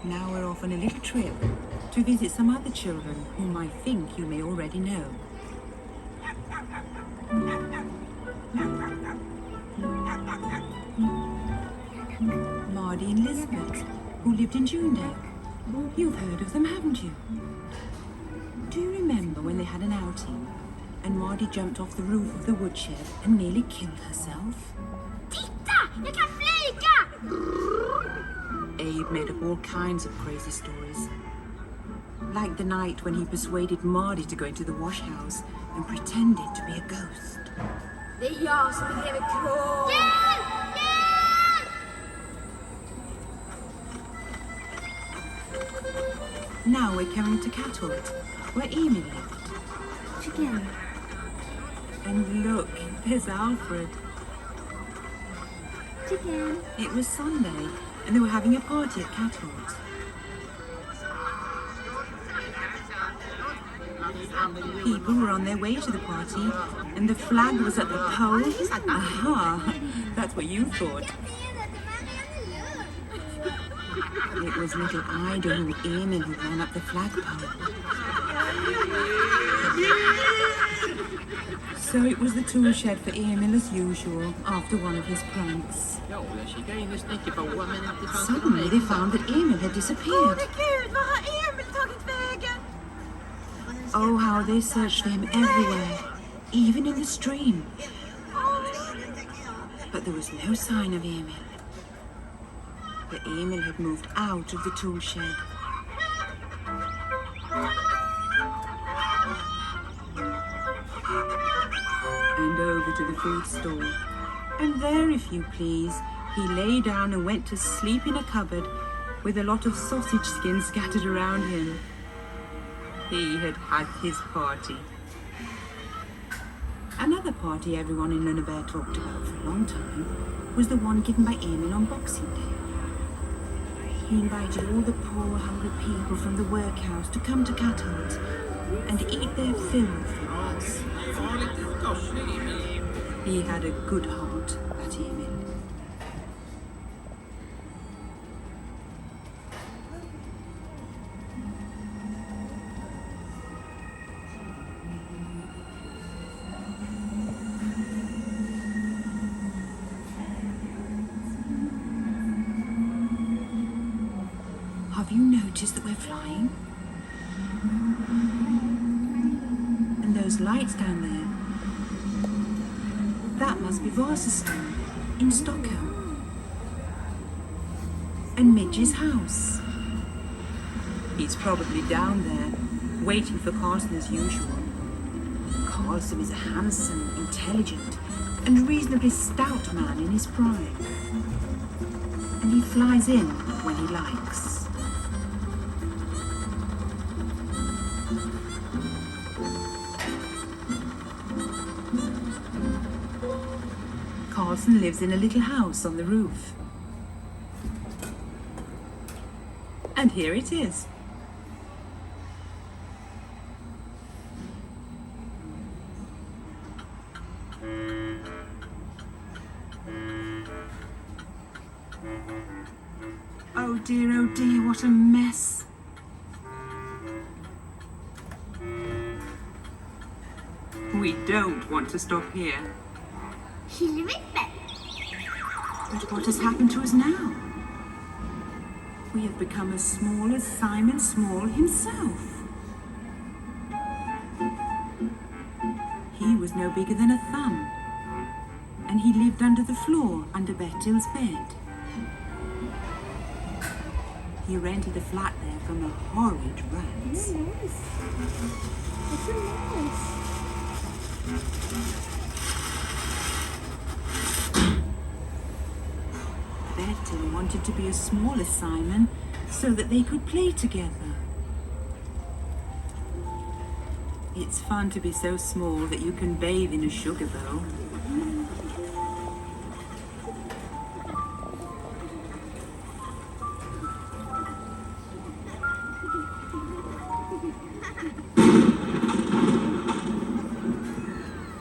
Now we're off on a little trip to visit some other children whom I think you may already know. Marty and Lisbeth, who lived in Junibacken. You've heard of them, haven't you? Do you remember when they had an outing and Marty jumped off the roof of the woodshed and nearly killed herself? Titta! Jag kan flyga! Abe made up all kinds of crazy stories. Like the night when he persuaded Marty to go into the wash house and pretended to be a ghost. Det är jag som är greve Hjälp! Now we're coming to Catholt, where Emil lived. Together. And look, there's Alfred. Together. It was Sunday, and they were having a party at Catholt. People were on their way to the party, and the flag was at the pole. Aha, that's what you thought. It was little Ida and Emil who ran up the flagpole. So it was the tool shed for Emil as usual after one of his pranks. Suddenly they found that Emil had disappeared. Oh, how they searched for him everywhere, even in the stream. But there was no sign of Emil. But Emil had moved out of the tool shed. And over to the food store. And there, if you please, he lay down and went to sleep in a cupboard with a lot of sausage skins scattered around him. He had had his party. Another party everyone in Junibacken talked about for a long time was the one given by Emil on Boxing Day. He invited all the poor, hungry people from the workhouse to come to Catholt and eat their fill of things. He had a good heart, that Emil. Have you noticed that we're flying? And those lights down there, that must be Vasastan in Stockholm. And Midge's house. He's probably down there, waiting for Carlson as usual. Carlson is a handsome, intelligent, and reasonably stout man in his prime. And he flies in when he likes. Carlson lives in a little house on the roof. And here it is. Oh dear, what a mess. We don't want to stop here. But what has happened to us now? We have become as small as Simon Small himself. He was no bigger than a thumb, and he lived under the floor under Bertil's bed. He rented a flat there from the horrid rats. Bertil wanted to be as small as Simon so that they could play together. It's fun to be so small that you can bathe in a sugar bowl.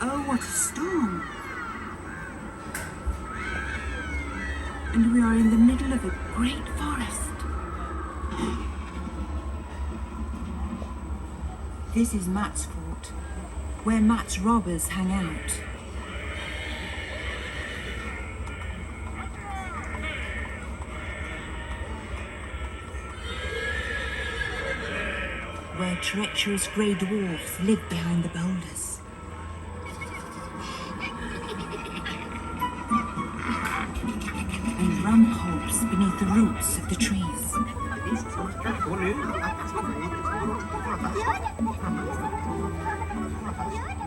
Oh, what a storm! And we are in the middle of a great forest. This is Matt's fort, where Matt's robbers hang out. Where treacherous grey dwarfs live behind the boulders. And rum hops beneath the roots of the trees.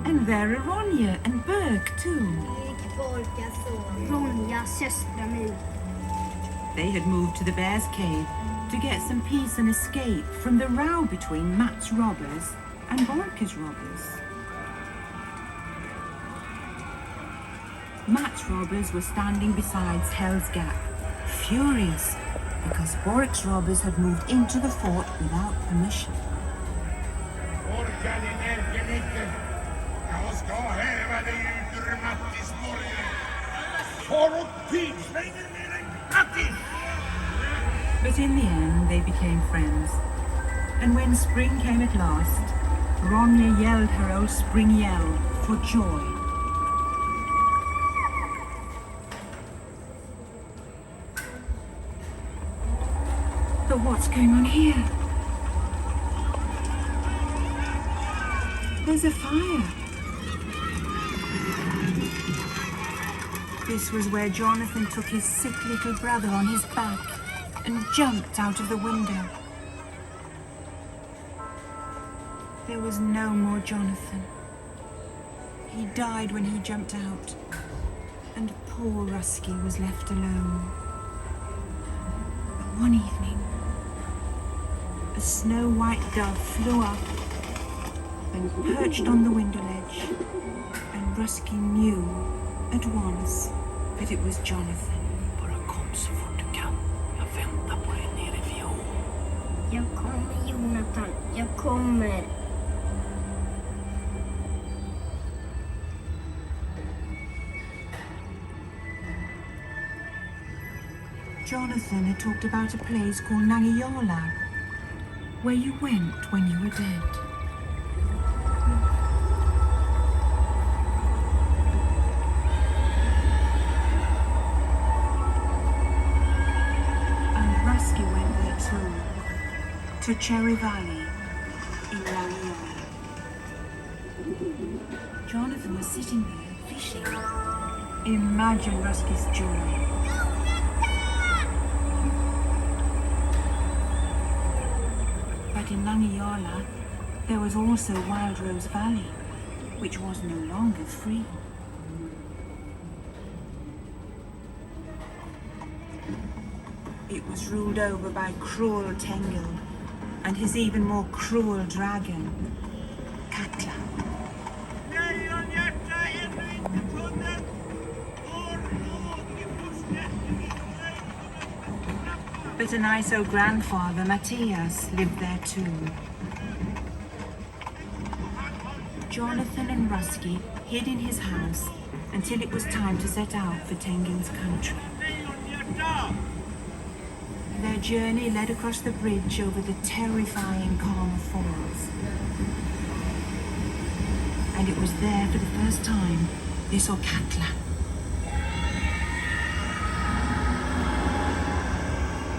And there are Ronja and Berg too. They had moved to the Bear's Cave to get some peace and escape from the row between Matt's robbers and Borka's robbers. Matt's robbers were standing beside Hell's Gap, furious because Bork's robbers had moved into the fort without permission. But in the end, they became friends. And when spring came at last, Ronja yelled her old spring yell for joy. But what's going on here? There's a fire. This was where Jonathan took his sick little brother on his back and jumped out of the window. There was no more Jonathan. He died when he jumped out, and poor Rusky was left alone. But one evening, a snow-white dove flew up and perched on the window ledge, and Rusky knew at once that it was Jonathan. Bara kom så fort du kan. Jag väntar på dig nere i fjol. Jag kommer, Jonathan. Jag kommer. Jonathan had talked about a place called Nangijala, where you went when you were dead. And Rusky went there too, to Cherry Valley in Nangijala. Jonathan was sitting there fishing. Imagine Rusky's joy. But in Nangijala, there was also Wild Rose Valley, which was no longer free. It was ruled over by cruel Tengil and his even more cruel dragon, Katla. But a nice old grandfather, Matthias, lived there too. Jonathan and Rusky hid in his house until it was time to set out for Tengil's country. Their journey led across the bridge over the terrifying Karma Falls. And it was there for the first time they saw Katla.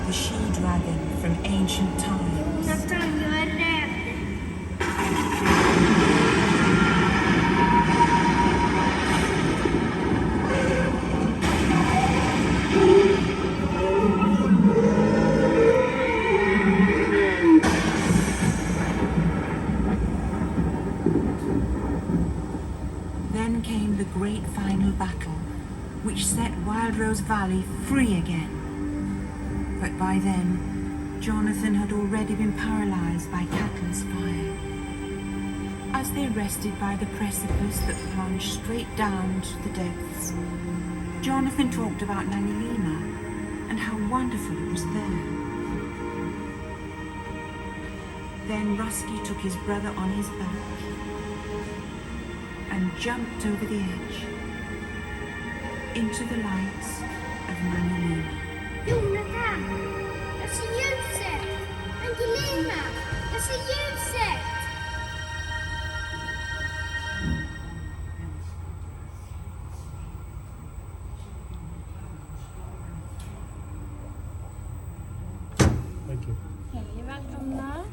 The she-dragon from ancient times. Jonathan, jag är rädd. Then came the great final battle, which set Wild Rose Valley free again. But by then, Jonathan had already been paralyzed by Katla's fire. As they rested by the precipice that plunged straight down to the depths, Jonathan talked about Nangilima and how wonderful it was there. Then Rusky took his brother on his back and jumped over the edge into the lights of Nangilima. Jonathan, jag ser ljuset. kanske ljuset! Thank you. Hej, välkomna.